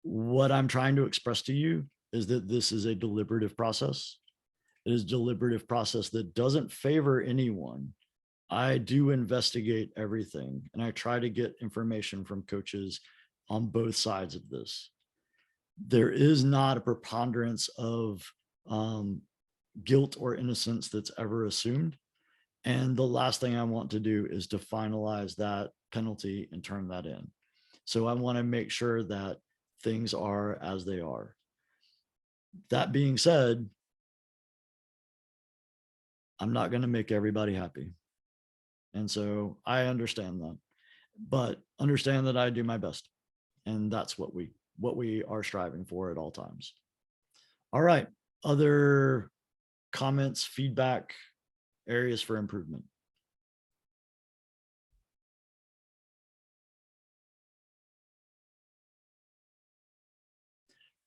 [SPEAKER 1] What I'm trying to express to you is that this is a deliberative process. It is a deliberative process that doesn't favor anyone. I do investigate everything, and I try to get information from coaches on both sides of this. There is not a preponderance of guilt or innocence that's ever assumed. And the last thing I want to do is to finalize that penalty and turn that in. So I want to make sure that things are as they are. That being said, I'm not going to make everybody happy. And so I understand that, but understand that I do my best. And that's what we are striving for at all times. All right. Other comments, feedback, areas for improvement?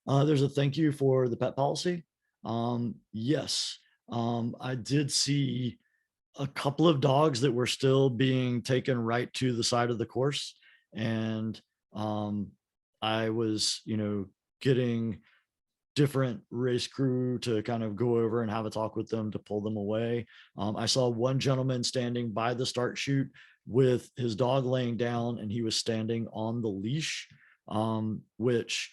[SPEAKER 1] There's a thank you for the pet policy. Yes, I did see a couple of dogs that were still being taken right to the side of the course. And I was, getting different race crew to kind of go over and have a talk with them to pull them away. I saw one gentleman standing by the start chute with his dog laying down and he was standing on the leash, which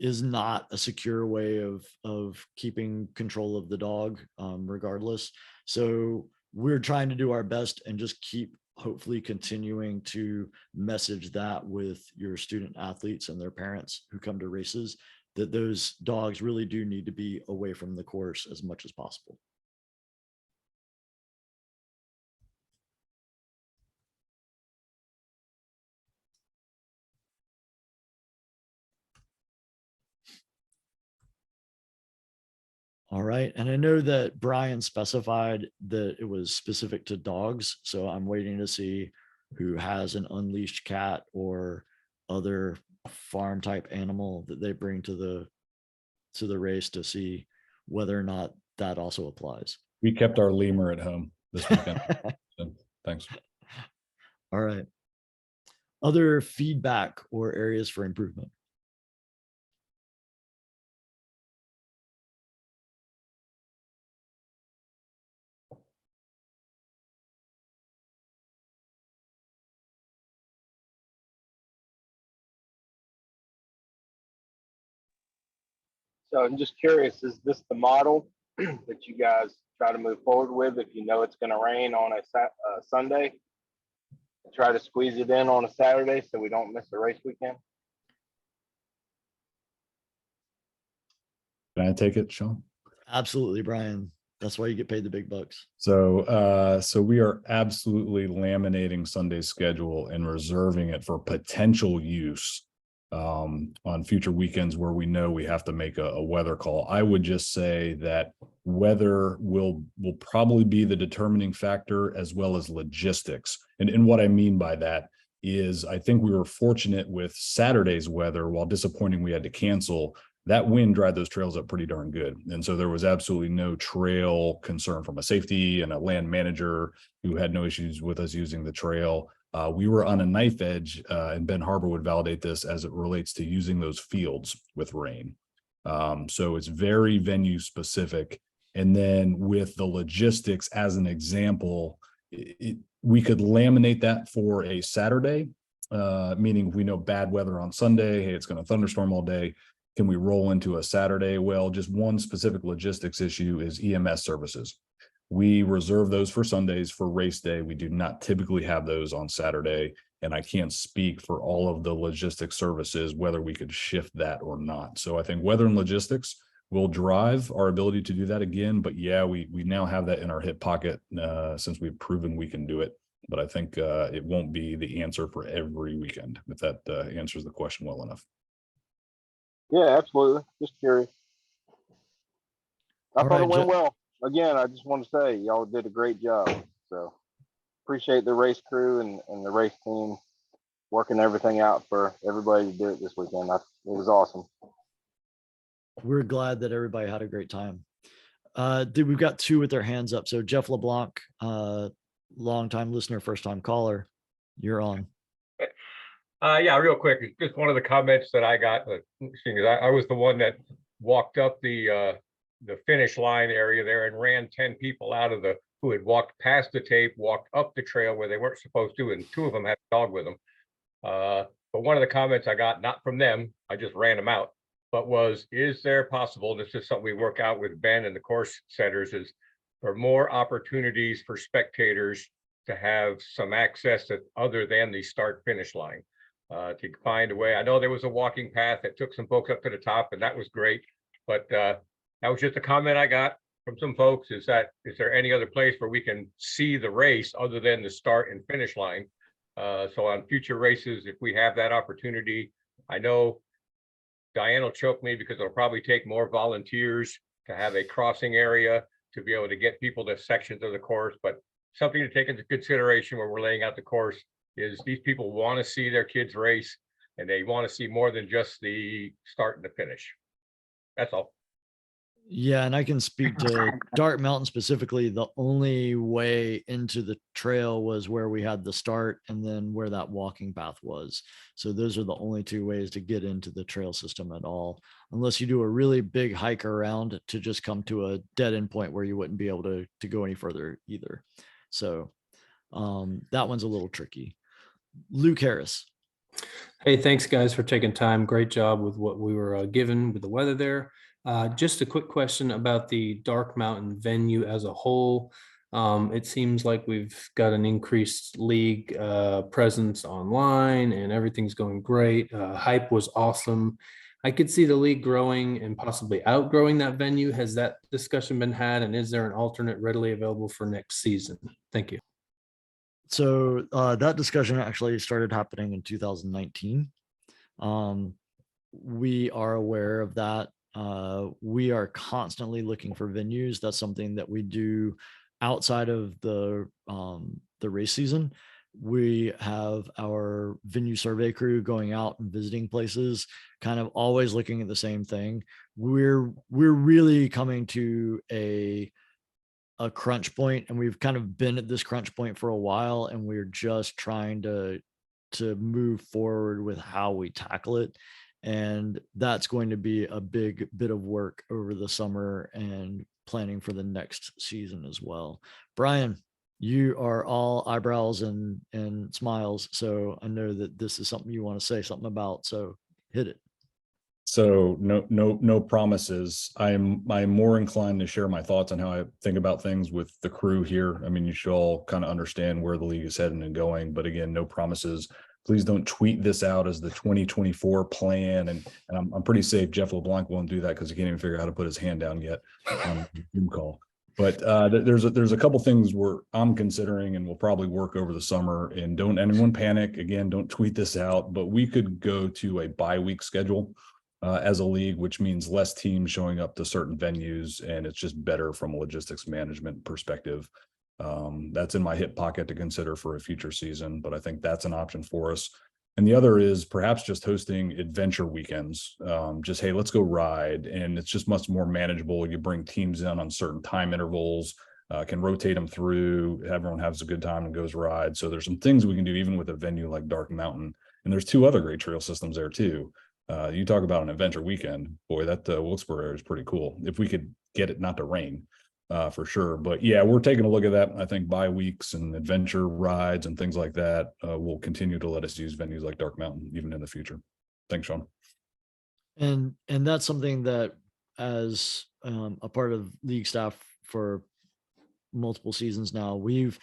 [SPEAKER 1] is not a secure way of keeping control of the dog, regardless. So we're trying to do our best and just keep hopefully continuing to message that with your student athletes and their parents who come to races, that those dogs really do need to be away from the course as much as possible. All right. And I know that Brian specified that it was specific to dogs. So I'm waiting to see who has an unleashed cat or other farm type animal that they bring to the race to see whether or not that also applies.
[SPEAKER 2] We kept our lemur at home this weekend. So, thanks.
[SPEAKER 1] All right. Other feedback or areas for improvement?
[SPEAKER 4] So I'm just curious, is this the model that you guys try to move forward with if you know it's going to rain on a Sunday? Try to squeeze it in on a Saturday so we don't miss the race weekend?
[SPEAKER 2] Can I take it, Sean?
[SPEAKER 1] Absolutely, Brian. That's why you get paid the big bucks.
[SPEAKER 2] So we are absolutely laminating Sunday's schedule and reserving it for potential use on future weekends where we know we have to make a weather call. I would just say that weather will probably be the determining factor, as well as logistics. And what I mean by that is I think we were fortunate with Saturday's weather. While disappointing we had to cancel, that wind dried those trails up pretty darn good. And so there was absolutely no trail concern from a safety and a land manager who had no issues with us using the trail. We were on a knife edge, and Ben Harbor would validate this as it relates to using those fields with rain. So it's very venue specific. And then with the logistics as an example, we could laminate that for a Saturday, meaning we know bad weather on Sunday, hey, it's going to thunderstorm all day. Can we roll into a Saturday? Well, just one specific logistics issue is EMS services. We reserve those for Sundays for race day. We do not typically have those on Saturday. And I can't speak for all of the logistics services, whether we could shift that or not. So I think weather and logistics will drive our ability to do that again. But yeah, we now have that in our hip pocket since we've proven we can do it. But I think it won't be the answer for every weekend, if that answers the question well enough.
[SPEAKER 4] Yeah, absolutely. Just curious. I
[SPEAKER 1] All
[SPEAKER 4] thought
[SPEAKER 1] right,
[SPEAKER 4] it went well. Again, I just want to say y'all did a great job. So appreciate the race crew and the race team working everything out for everybody to do it this weekend. It was awesome.
[SPEAKER 1] We're glad that everybody had a great time. We've got two with their hands up. So Jeff LeBlanc, longtime listener, first time caller, you're on.
[SPEAKER 12] Yeah, real quick. Just one of the comments that I got, seeing as I was the one that walked up the finish line area there and ran 10 people out of who had walked past the tape, walked up the trail where they weren't supposed to, and 2 of them had a dog with them. But one of the comments I got, not from them, I just ran them out, but was, is there possible, this is something we work out with Ben and the course setters, is for more opportunities for spectators to have some access to other than the start finish line. To find a way. I know there was a walking path that took some folks up to the top, and that was great. But that was just a comment I got from some folks, is there any other place where we can see the race other than the start and finish line? So on future races, if we have that opportunity, I know Diane will choke me because it'll probably take more volunteers to have a crossing area to be able to get people to sections of the course, but something to take into consideration when we're laying out the course is these people want to see their kids race, and they want to see more than just the start and the finish. That's all.
[SPEAKER 1] Yeah, and I can speak to Dark Mountain specifically. The only way into the trail was where we had the start and then where that walking path was. So those are the only 2 ways to get into the trail system at all, unless you do a really big hike around to just come to a dead end point where you wouldn't be able to go any further either. So That one's a little tricky. Luke Harris.
[SPEAKER 13] Hey, thanks guys for taking time. Great job with what we were given with the weather there. Just a quick question about the Dark Mountain venue as a whole. It seems like we've got an increased league presence online and everything's going great. Hype was awesome. I could see the league growing and possibly outgrowing that venue. Has that discussion been had, and is there an alternate readily available for next season? Thank you.
[SPEAKER 1] So that discussion actually started happening in 2019. We are aware of that. We are constantly looking for venues. That's something that we do outside of the race season. We have our venue survey crew going out and visiting places, kind of always looking at the same thing. We're really coming to a crunch point, and we've kind of been at this crunch point for a while, and we're just trying to move forward with how we tackle it. And that's going to be a big bit of work over the summer and planning for the next season as well. Brian, you are all eyebrows and smiles, so I know that this is something you want to say something about, so hit it.
[SPEAKER 2] So no promises. I'm more inclined to share my thoughts on how I think about things with the crew here. I mean, you should all kind of understand where the league is heading and going, but again, no promises. Please don't tweet this out as the 2024 plan. And I'm pretty safe Jeff LeBlanc won't do that because he can't even figure out how to put his hand down yet on the Zoom call. But there's a couple things I'm considering, and we'll probably work over the summer. And don't anyone panic. Again, don't tweet this out, but we could go to a bye-week schedule as a league, which means less teams showing up to certain venues, and it's just better from a logistics management perspective. That's in my hip pocket to consider for a future season, but I think that's an option for us. And the other is perhaps just hosting adventure weekends. Just, hey, let's go ride. And it's just much more manageable. You bring teams in on certain time intervals, can rotate them through, everyone has a good time and goes ride. So there's some things we can do even with a venue like Dark Mountain. And there's two other great trail systems there too. You talk about an adventure weekend, boy, that Wilkesboro area is pretty cool. If we could get it not to rain, for sure. But yeah, we're taking a look at that. I think bye weeks and adventure rides and things like that will continue to let us use venues like Dark Mountain even in the future. Thanks, Sean.
[SPEAKER 1] And that's something that, as a part of league staff for multiple seasons now, we've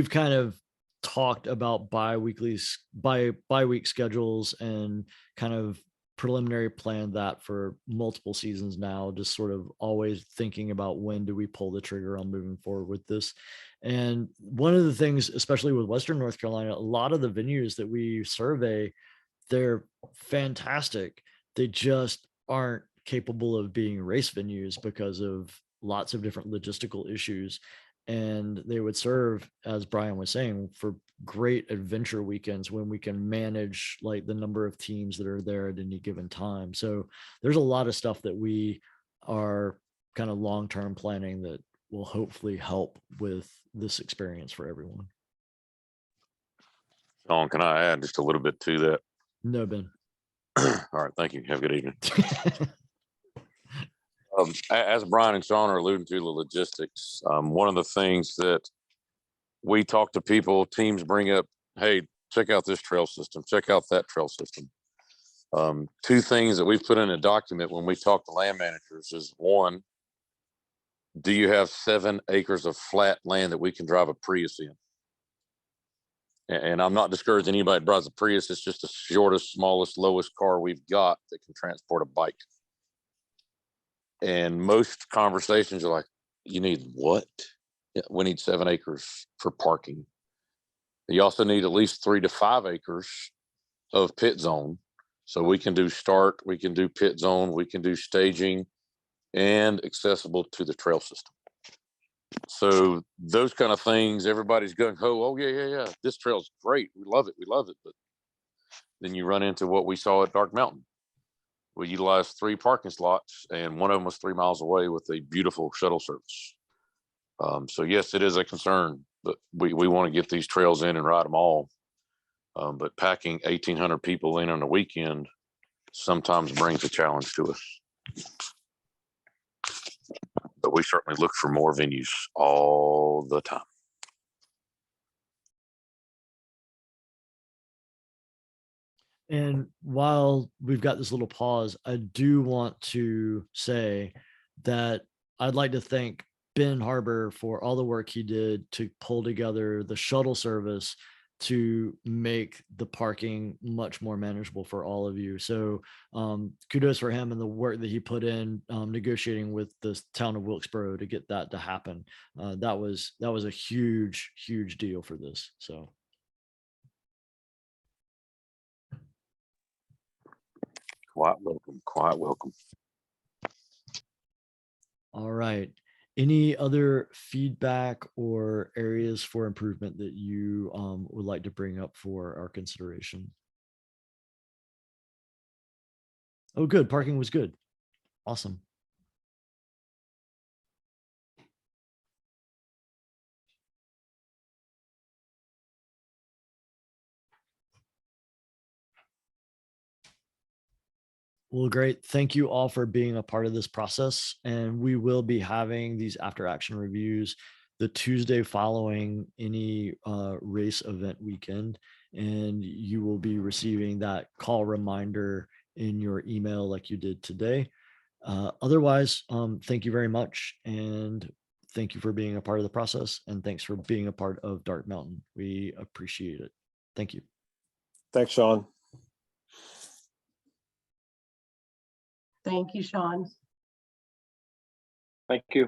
[SPEAKER 1] kind of talked about bi-week schedules and kind of preliminary plan that for multiple seasons now, just sort of always thinking about when do we pull the trigger on moving forward with this. And one of the things, especially with Western North Carolina, a lot of the venues that we survey, they're fantastic. They just aren't capable of being race venues because of lots of different logistical issues. And they would serve, as Brian was saying, for great adventure weekends when we can manage like the number of teams that are there at any given time. So there's a lot of stuff that we are kind of long-term planning that will hopefully help with this experience for everyone.
[SPEAKER 11] Sean, can I add just a little bit to that?
[SPEAKER 1] No, Ben.
[SPEAKER 11] All right, thank you. Have a good evening. As Brian and Sean are alluding to the logistics, one of the things that we talk to people, teams bring up, hey, check out this trail system, check out that trail system. Two things that we've put in a document when we talk to land managers is, one, do you have 7 acres of flat land that we can drive a Prius in? And I'm not discouraging anybody that drives a Prius. It's just the shortest, smallest, lowest car we've got that can transport a bike. And most conversations are like, you need what? Yeah, we need 7 acres for parking. You also need at least 3 to 5 acres of pit zone. So we can do start, we can do pit zone, we can do staging, and accessible to the trail system. So those kind of things, everybody's going, oh yeah. This trail's great. We love it. But then you run into what we saw at Dark Mountain. We utilized 3 parking slots, and one of them was 3 miles away with a beautiful shuttle service. So yes, it is a concern, but we want to get these trails in and ride them all. But packing 1,800 people in on a weekend sometimes brings a challenge to us. But we certainly look for more venues all the time.
[SPEAKER 1] And while we've got this little pause, I do want to say that I'd like to thank Ben Harbor for all the work he did to pull together the shuttle service to make the parking much more manageable for all of you. So kudos for him and the work that he put in negotiating with the town of Wilkesboro to get that to happen. That was a huge, huge deal for this. So.
[SPEAKER 9] Quite welcome. Quite welcome.
[SPEAKER 1] All right. Any other feedback or areas for improvement that you would like to bring up for our consideration? Oh, good. Parking was good. Awesome. Well, great. Thank you all for being a part of this process. And we will be having these after action reviews the Tuesday following any race event weekend. And you will be receiving that call reminder in your email like you did today. Otherwise, thank you very much. And thank you for being a part of the process. And thanks for being a part of Dark Mountain. We appreciate it. Thank you.
[SPEAKER 9] Thanks, Sean.
[SPEAKER 8] Thank you, Sean.
[SPEAKER 7] Thank you.